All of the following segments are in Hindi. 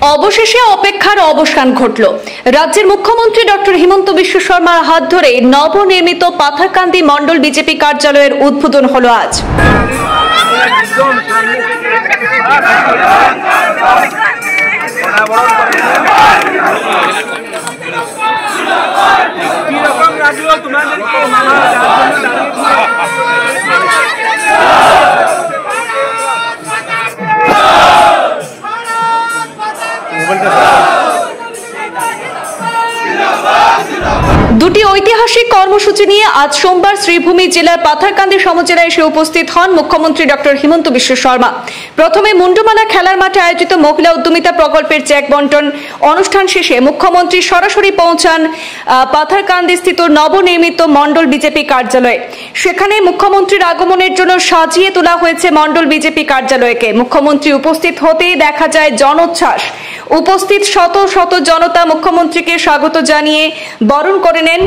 অবশেষে অপেক্ষার অবসান ঘটল। রাজ্যের মুখ্যমন্ত্রী ডক্টর হিমন্ত বিশ্ব শর্মার হাত ধরে নবনির্মিত পাথারকান্দি মণ্ডল বিজেপি কার্যালয়ের উদ্বোধন হলো আজ। দুটি ঐতিহাসিক কর্মসূচি নিয়ে আজ সোমবার শ্রীভূমি জেলার পাথারকান্দি সমজেলায় এসে উপস্থিত হন মুখ্যমন্ত্রী ডক্টর হিমন্ত বিশ্ব শর্মা। প্রথমে মুন্ডমালা খেলার মাঠে আয়োজিত মহিলা উদ্যমিতা প্রকল্পের চেক বন্টন অনুষ্ঠান শেষে মুখ্যমন্ত্রী সরাসরি পৌঁছান পাথারকান্দি স্থিত নবনির্মিত মণ্ডল বিজেপি কার্যালয়ে। সেখানে মুখ্যমন্ত্রীর আগমনের জন্য সাজিয়ে তোলা হয়েছে মণ্ডল বিজেপি কার্যালয়কে। মুখ্যমন্ত্রী উপস্থিত হতেই দেখা যায় জনোচ্ছ্বাস। উপস্থিত শত শত জনতা মুখ্যমন্ত্রীকে স্বাগত জানিয়ে বরণ করে নেন।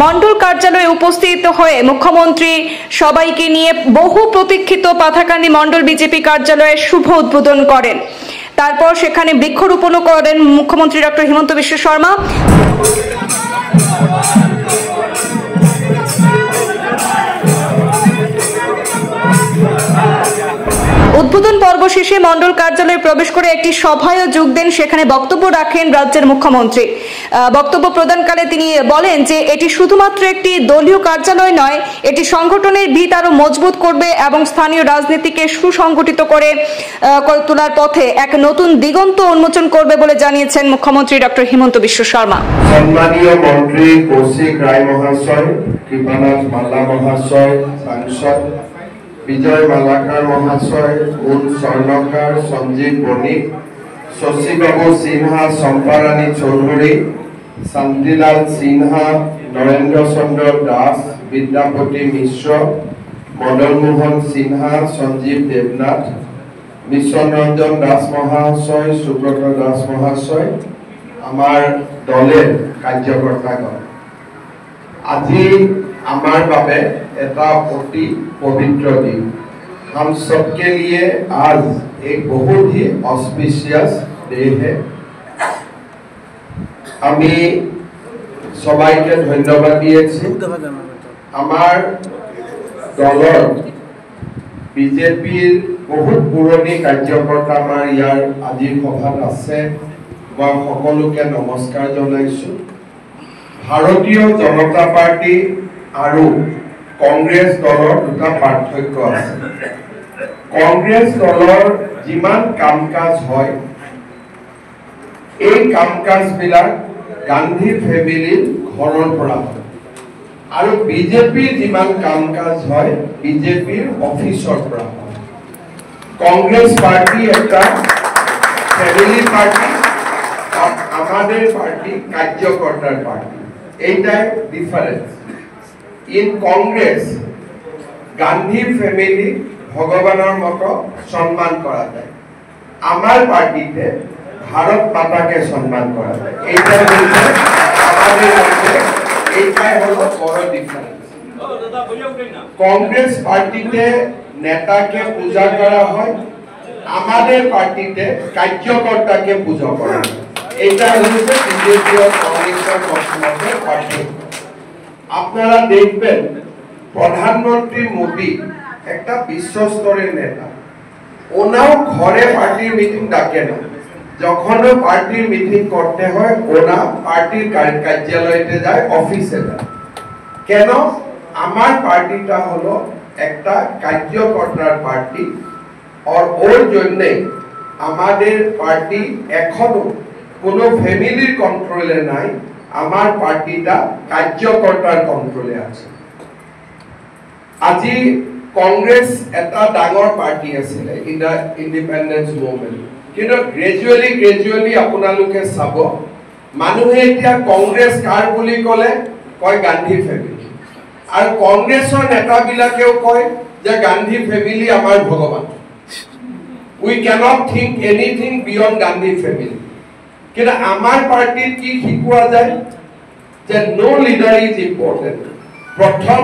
মণ্ডল কার্যালয়ে উপস্থিত হয়ে মুখ্যমন্ত্রী সবাইকে নিয়ে বহু প্রতীক্ষিত পাথারকান্দি মণ্ডল বিজেপি কার্যালয়ের শুভ উদ্বোধন করেন। তারপর সেখানে বৃক্ষরোপণও করেন মুখ্যমন্ত্রী ডক্টর হিমন্ত বিশ্ব শর্মা। উদ্বোধন পর্ব শেষে মণ্ডল কার্যালয়ে প্রবেশ করে একটি সভায় যোগ দেন। সেখানে বক্তব্য রাখেন রাজ্যের মুখ্যমন্ত্রী। বক্তব্য প্রদানকালে তিনি বলেন যে এটি শুধুমাত্র একটি দলীয় কার্যালয় নয়, এটি সংগঠনের ভিত আরো মজবুত করবে এবং স্থানীয় রাজনীতিকে সুসংগঠিত করে তোলার পথে এক নতুন দিগন্ত উন্মোচন করবে বলে জানিয়েছেন মুখ্যমন্ত্রী ডক্টর হিমন্ত বিশ্ব শর্মা। সম্মানীয় মন্ত্রী কৌশিক রায় মহাশয়, কৃপানাথ মাল্লা মহাশয়, সাংসদ বিজয় মালাকার মহাশয়, উল স্বর্ণকার, সঞ্জীব বণিক, শশীবাবু সিনহা, সম্পারানী চৌধুরী, শান্তিলাল সিনহা, নরেন্দ্র চন্দ্র দাস, বিদ্যাপতি মিশ্র, মদন মোহন সিনহা, সঞ্জীব দেবনাথ, মিশন রঞ্জন দাস মহাশয়, সুব্রত দাস মহাশয়, আমার দলের কার্যকর্তাগণ, আজি আমার বাবে এটা অতি पवित्र दिन। हम सबके लिए आज एक बहुत ही ऑस्पिशियस डे है। আমি সবাইকে ধন্যবাদ দিয়েছি। আমার দলৰ বিজেপিৰ বহুত পুৰণি কাৰ্যকৰ্তা আমাৰ ইয়াৰ আজি সভাত আছে। মই সকলোকে নমস্কাৰ জনাইছো। ভাৰতীয় জনতা পাৰ্টি আৰু কংগ্ৰেছ দলৰ দুটা পাৰ্থক্য আছে। কংগ্ৰেছ দলৰ যিমান কাম কাজ হয়, এই কাম কাজবিলাক গান্ধী ফেমিলিৰ ঘৰৰ পৰা হয়, আৰু বিজেপিৰ যিমান কাম কাজ হয় বিজেপিৰ অফিচৰ পৰা হয়। কংগ্ৰেছ পাৰ্টি এটা ফেমিলি পাৰ্টি, আমাদের পার্টি কার্যকর্তার পার্টি, এইটাই difference. In Congress Gandhi family ভগবানের মতো সম্মান করা যায়, আমার পার্টিতে ভারত মাতাকে সম্মান করা যায়। এইটাই হচ্ছে আমাদের মধ্যে, এইটাই হলো বড় ডিফারেন্স। কংগ্রেস পার্টিতে নেতাকে পূজা করা হয়, আমাদের পার্টিতে কার্যকর্তাকে পূজা করা হয়। এটা হচ্ছে বিজেপি ও কংগ্রেসের মধ্যে পার্থক্য। আপনারা দেখবেন প্রধানমন্ত্রী মোদী একটা বিশ্বস্তরের নেতা, ওনাও ঘরে পার্টির মিটিং ডাকে না। যখন পার্টির মিটিং করতে হয় ওনা পার্টির কার্যালয়তে যায়, অফিসে যায়। কেন? আমার পার্টিটা হলো একটা কার্যকর্তার পার্টি, আর ওর জন্যে আমাদের পার্টি এখনো কোনো ফ্যামিলির কন্ট্রোলে নাই, আমার পার্টিটা কার্যকর্তার কন্ট্রোলে আছে। আজি কংগ্রেস এটা ডাঙৰ পার্টি আছিল ইন দ্য ইন্ডিপেন্ডেন্স মুভমেন্ট, কিন্তু গ্ৰেজুৱেলি আপোনালোকে চাব মানুহে এতিয়া কংগ্ৰেছ কাৰ বুলি ক'লে কয় গান্ধী ফেমিলি, আৰু কংগ্ৰেছৰ নেতাবিলাকেও কয় যে গান্ধী ফেমিলি আমাৰ ভগৱান। we cannot think anything beyond Gandhi family. কিন্তু আমার পার্টির কি শিকোৱা যায় যে no leader is important. প্রথম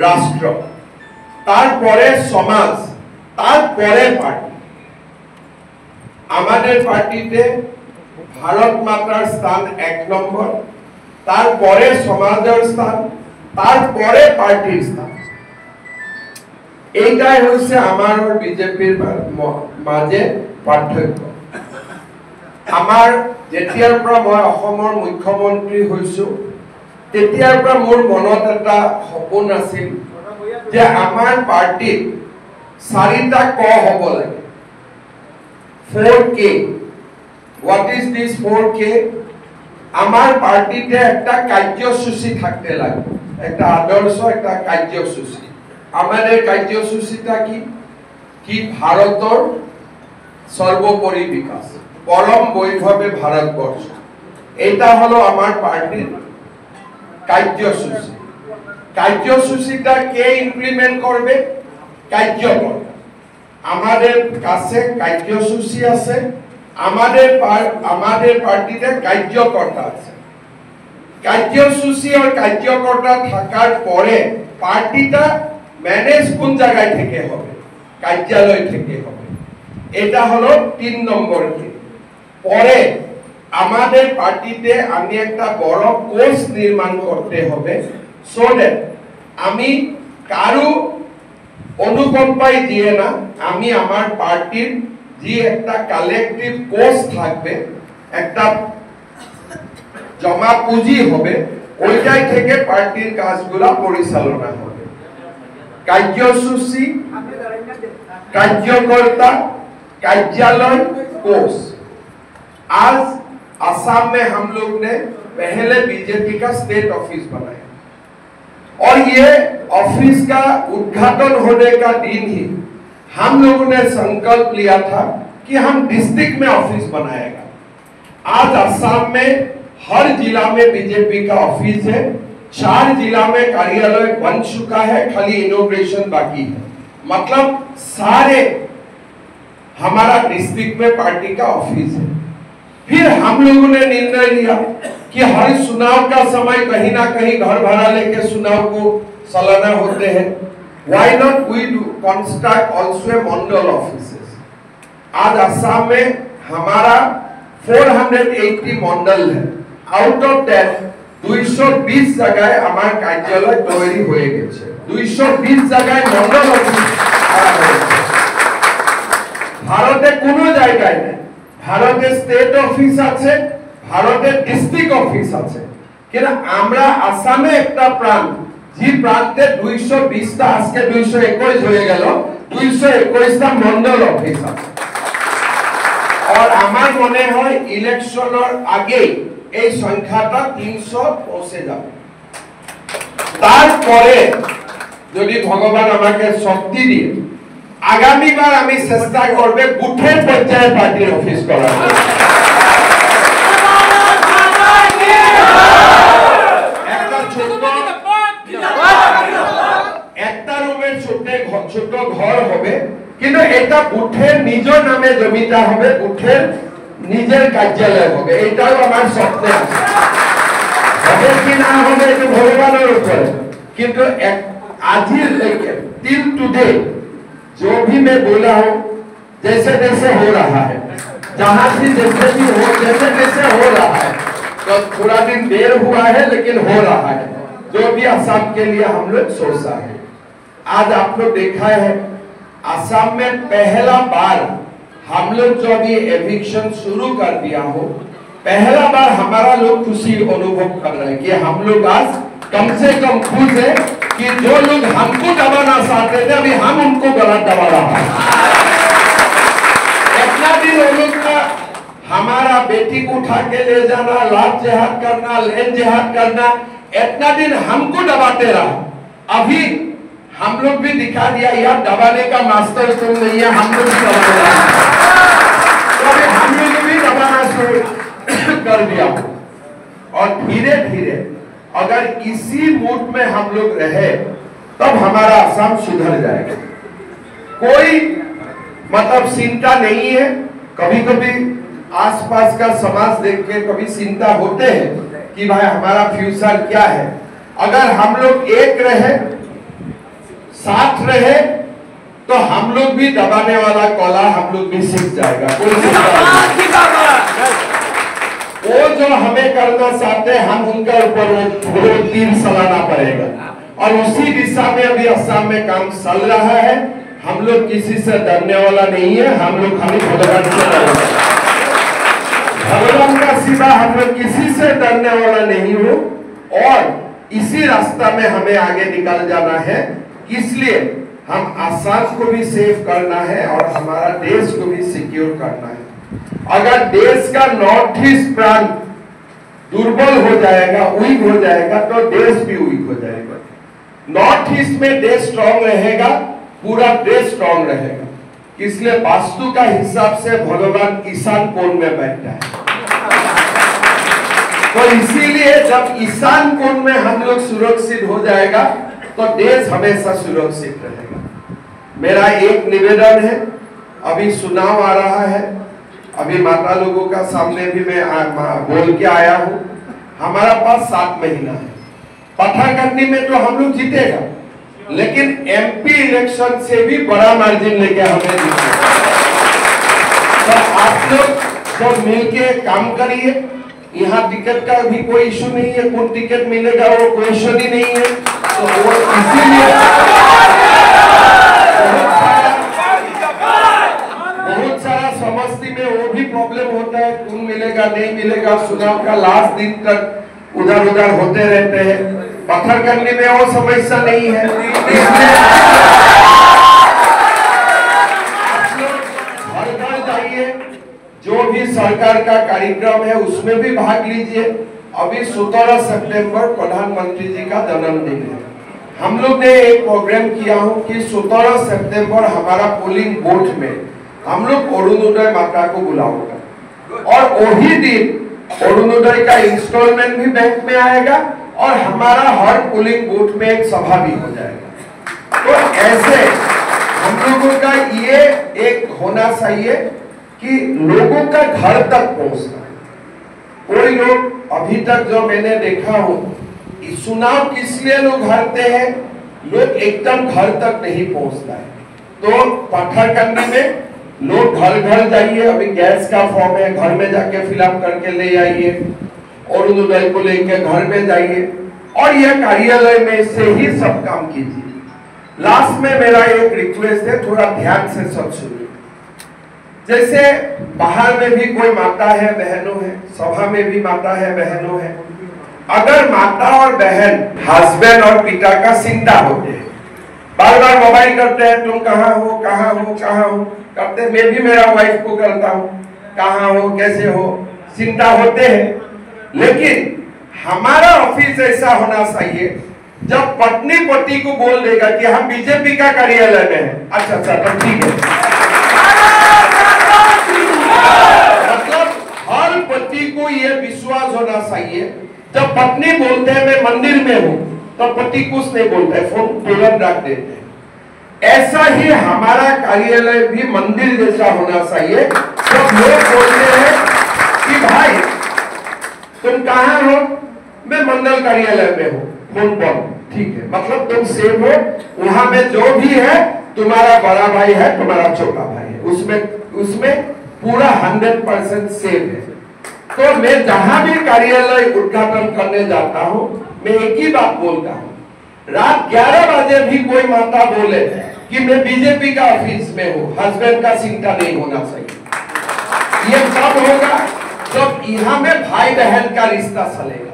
রাষ্ট্র, তারপরে সমাজ, তারপরে পার্টি। আমাদের পার্টিতে ভারত মাতার স্থান 1 নম্বর, তারপরে সমাজের স্থান, তারপরে পার্টির স্থান। এইটাই হচ্ছে আমার আর বিজেপির মাঝে পার্থক্য। আমার যেতিয়াৰ পৰা মই অসমৰ মুখ্যমন্ত্ৰী হৈছো তেতিয়াৰ পৰা মোৰ মনত এটা সপোন আছিল যে আমাৰ পাৰ্টিত 4টা ক হ'ব লাগে। 4K, what is this 4K? আমার পার্টিতে একটা কার্যসূচি থাকতে লাগে, একটা আদর্শ, একটা কার্যসূচি। আমাদের কার্যসূচিটা কি ভারতের সর্বোপরি বিকাশ, পরম বৈভবে ভারতবর্ষ। এটা হলো আমার পার্টির কার্যসূচি। কার্যসূচিটা কে ইমপ্লিমেন্ট করবে? কার্যকর্তা। আমাদের কাছে কার্যসূচি আছে, আমাদের পার্টিতে কার্যকর্তা আছে। কার্যসূচি আর কার্যকর্তা থাকার পরে পার্টিটা ম্যানেজ কোন জায়গায় থেকে হবে? কার্যালয় থেকে হবে। এটা হলো 3 নম্বর কে। পরে আমাদের পার্টিতে আমি একটা বড় কোর্স নির্মাণ করতে হবে, সো দ্যাট আমি কারো অনুকম্পায় দিয়ে না, আমি আমার পার্টির যে একটা কালেকটিভ কোর্স থাকবে, একটা জমা পুঁজি হবে, ওইটাই থেকে পার্টির কাজগুলো পরিচালনা হবে। কার্যসূচি, कार्यकर्ता, कार्यालय, कोर्स। आज असम में हम लोग ने पहले बीजेपी का स्टेट ऑफिस बनाया और ये ऑफिस का उद्घाटन होने का दिन ही हम लोगों ने संकल्प लिया था कि हम डिस्ट्रिक्ट में ऑफिस बनाएगा। आज असम में हर जिला में बीजेपी का ऑफिस है, 4 जिला में कार्यालय बन चुका है, खाली इनॉग्रेशन बाकी है। मतलब सारे हमारा डिस्ट्रिक्ट में पार्टी का ऑफिस है। फिर हम लोगों ने निर्णय लिया कि हर चुनाव का समय कहीं ना कहीं घर भरा लेके चुनाव को सालाना होते हैं, Why not we do construct also a Mandal offices. आज असम में हमारा 480 मंडल है, आउट ऑफ दैट 220 जगह हमारे कार्यालय तैयारी হয়ে গেছে। 220 जगह मंडल ऑफिस ভারতে কোনো জায়গায় নেই। ভারতে স্টেট অফিস আছে, ভারতে ডিস্ট্রিক্ট অফিস আছে, কিন্তু আমরা আসামে একটা প্রান্ত, যে প্রান্তে 220টা, আজকে 221 হয়ে গেল, 221টা মন্ডল অফিস আছে। আর আমার মনে হয় ইলেকশনের আগে এই সংখ্যাটা 300 পৌঁছে যাবে। তারপরে যদি ভগবান আমাকে শক্তি দিয়ে আগামীবার আমি চেষ্টা করব বুথের পর্যায়ে পার্টির অফিস করার। একটা রুমের ছোট ঘর হবে, কিন্তু এটা বুথের নিজের নামে জমিটা হবে, বুথের নিজের কার্যালয় হবে। এটাও আমার স্বপ্ন আছে। হবে কি না হবে এটা ভগবানের উপরে, কিন্তু আজির টিল টুডे जो भी मैं बोला हूं, जैसे जैसे हो रहा है, जहां से जैसे भी हो, जैसे जैसे हो रहा है, तो थोड़ा दिन देर हुआ है लेकिन हो रहा है, जो भी असम के लिए हम लोग सोचा है। आज आप लोग देखा है असम में पहला बार हम लोग जब ये एविक्शन शुरू कर दिया हो, पहला बार हमारा लोग खुशी अनुभव कर रहे हैं कि हम लोग आज कम से कम खुश है कि जो लोग हमको दबाना चाहते थे अभी हम उनको गलत दबा रहा है। इतना दिन वो लोग का हमारा बेटी को उठा के ले जाना, लात जिहाद करना, लैंड जिहाद करना, इतना दिन हमको दबाते रहा। अभी हम लोग भी दिखा दिया यार दबाने का मास्टर तुम नहीं है, हम लोग भी दबाने तो अभी हम लोग भी दबाना शुरू कर दिया। और धीरे धीरे अगर इसी मूड में हम लोग रहे तब हमारा असम सुधर जाएगा। कोई मतलब चिंता नहीं है। कभी कभी आसपास का समाज देख के कभी चिंता होते हैं कि भाई हमारा फ्यूचर क्या है। अगर हम लोग एक रहे, साथ रहे, तो हम लोग भी दबाने वाला कला हम लोग भी सीख जाएगा। कोई वो जो हमें करना चाहते हैं हम उनके ऊपर तीर चलाना पड़ेगा। और उसी दिशा में अभी असम में काम चल रहा है। हम लोग किसी से डरने वाला नहीं है। हम लोग खाली भगवान से डरते हैं। भगवान का सिवा हम लोग किसी से डरने वाला नहीं हो। और इसी रास्ता में हमें आगे निकल जाना है। इसलिए हम आसाम को भी सेव करना है और हमारा देश को भी सिक्योर करना है। अगर देश का नॉर्थ ईस्ट प्रांत दुर्बल हो जाएगा, वीक हो जाएगा, तो देश भी वीक हो जाएगा। नॉर्थ ईस्ट में देश स्ट्रांग रहेगा, पूरा देश स्ट्रांग रहेगा। इसलिए वास्तु का हिसाब से भगवान ईशान कोण में बैठता है। तो इसीलिए जब ईशान कोण में हम लोग सुरक्षित हो जाएगा तो देश हमेशा सुरक्षित रहेगा। मेरा एक निवेदन है, अभी चुनाव आ रहा है, अभी माता लोगों का सामने भी मैं बोल के आया हूं। हमारा पास 7 महीना है। पथरकंडी में तो हम लोग जीतेगा, लेकिन एमपी इलेक्शन से भी बड़ा मार्जिन लेके हमें जीतेगा। तो आप लोग सब मिलके काम करिए। यहाँ टिकट का भी कोई इशू नहीं है, कौन टिकट मिलेगा वो क्वेश्चन ही नहीं है। तो वो इसीलिए बहुत सारा समस्ती में वो भी प्रॉब्लम होता है, कौन मिलेगा नहीं मिलेगा। चुनाव का लास्ट दिन तक उधर उधर होते रहते हैं। पत्थरकंडी में वो समस्या नहीं है। घर घर जाइए, जो भी सरकार का कार्यक्रम है उसमें भी भाग लीजिए। अभी 17 सितंबर प्रधानमंत्री जी का जन्मदिन है। हम लोग ने एक प्रोग्राम किया हूं कि 17 सितंबर हमारा पोलिंग बूथ में हम लोग अरुणोदय माता को बुलाओगे और वही दिन अरुणोदय का इंस्टॉलमेंट भी बैंक में आएगा और हमारा हर पोलिंग बूथ में एक सभा भी हो जाएगा। तो ऐसे हम लोगों का ये एक होना चाहिए कि लोगों का घर तक पहुंचना है। कोई लोग अभी तक जो मैंने देखा हूं, चुनाव किस लिए लोग हारते हैं, लोग एकदम घर तक नहीं पहुंचता है। तो पत्थरकंडी में लोग घर घर जाइए। अभी गैस का फॉर्म है, घर में जाके फिलअप करके ले आइए। अरुणोदय को लेके घर में जाइए और यह कार्यालय में से ही सब काम कीजिए। लास्ट में मेरा एक रिक्वेस्ट है, थोड़ा ध्यान से सब सुनिए। जैसे बाहर में भी कोई माता है, बहनों है, सभा में भी माता है, बहनों है। अगर माता और बहन हस्बैंड और पिता का चिंता होते हैं, बार बार मोबाइल करते हैं, तुम कहाँ हो कहाँ हो कहाँ हो करते, मैं भी मेरा वाइफ को करता हूँ, कहाँ हो कैसे हो, चिंता होते हैं। लेकिन हमारा ऑफिस ऐसा होना चाहिए, जब पत्नी पति को बोल देगा कि हम बीजेपी का कार्यालय में हैं, अच्छा अच्छा तो ठीक है। मतलब हर पति को यह विश्वास होना चाहिए, जब पत्नी बोलते हैं मैं मंदिर में हूं, तो पति कुछ नहीं बोलता है, फोन तुरंत रख देते हैं। ऐसा ही हमारा कार्यालय भी मंदिर जैसा होना चाहिए। जब लोग बोलते हैं कि भाई तुम कहाँ हो, मैं मंडल कार्यालय में हूँ, फोन पर ठीक है, मतलब तुम सेफ हो। वहां में जो भी है, तुम्हारा बड़ा भाई है, तुम्हारा छोटा भाई है, उसमें पूरा 100% सेफ है। तो मैं जहां भी कार्यालय उद्घाटन करने जाता हूं, मैं एक ही बात बोलता हूं, रात 11 बजे भी कोई माता बोले कि मैं बीजेपी का ऑफिस में हूं, हस्बैंड का चिंता नहीं होना चाहिए। ये कब होगा, जब यहाँ में भाई बहन का रिश्ता चलेगा,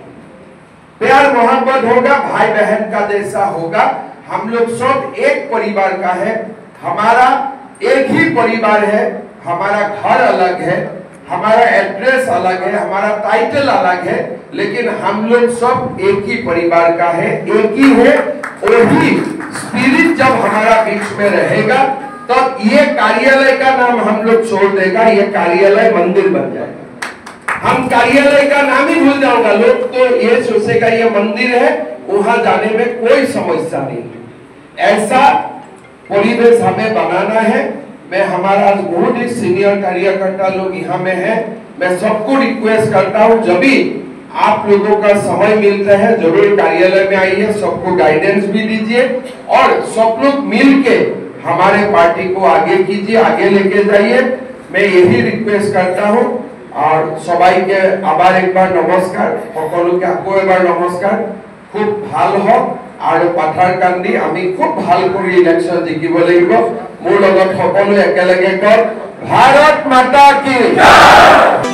प्यार मोहब्बत होगा, भाई बहन का जैसा होगा। हम लोग सब एक परिवार का है, हमारा एक ही परिवार है, हमारा घर अलग है, हमारा एड्रेस अलग है, हमारा टाइटल अलग है, लेकिन हम लोग सब एक ही परिवार का है, एक ही है। वही स्पिरिट जब हमारा बीच में रहेगा, तब ये कार्यालय का नाम हम लोग छोड़ देगा, ये कार्यालय मंदिर बन जाएगा। हम कार्यालय का नाम ही भूल जाऊंगा, लोग तो ये सोचेगा ये मंदिर है, वहां जाने में कोई समस्या नहीं है। ऐसा परिवेश हमें बनाना है। मैं हमारा बहुत ही सीनियर कार्यकर्ता लोग यहाँ में है, मैं सबको रिक्वेस्ट करता हूँ जब भी आप लोगों का समय मिलता है जरूर कार्यालय में आइए, सबको गाइडेंस भी दीजिए और सब लोग मिल के हमारे पार्टी को आगे कीजिए, आगे लेके जाइए। मैं यही रिक्वेस्ट करता हूँ और सबाई के आबार एक बार नमस्कार, सकलों के आको एक बार नमस्कार। खूब ভাল হোক और पाथरकान्दी आमी खूब ভাল करी इलेक्शन जिकिब লাগিব। मोर लगत सकलो एकेलगे कय भारत माता की जय।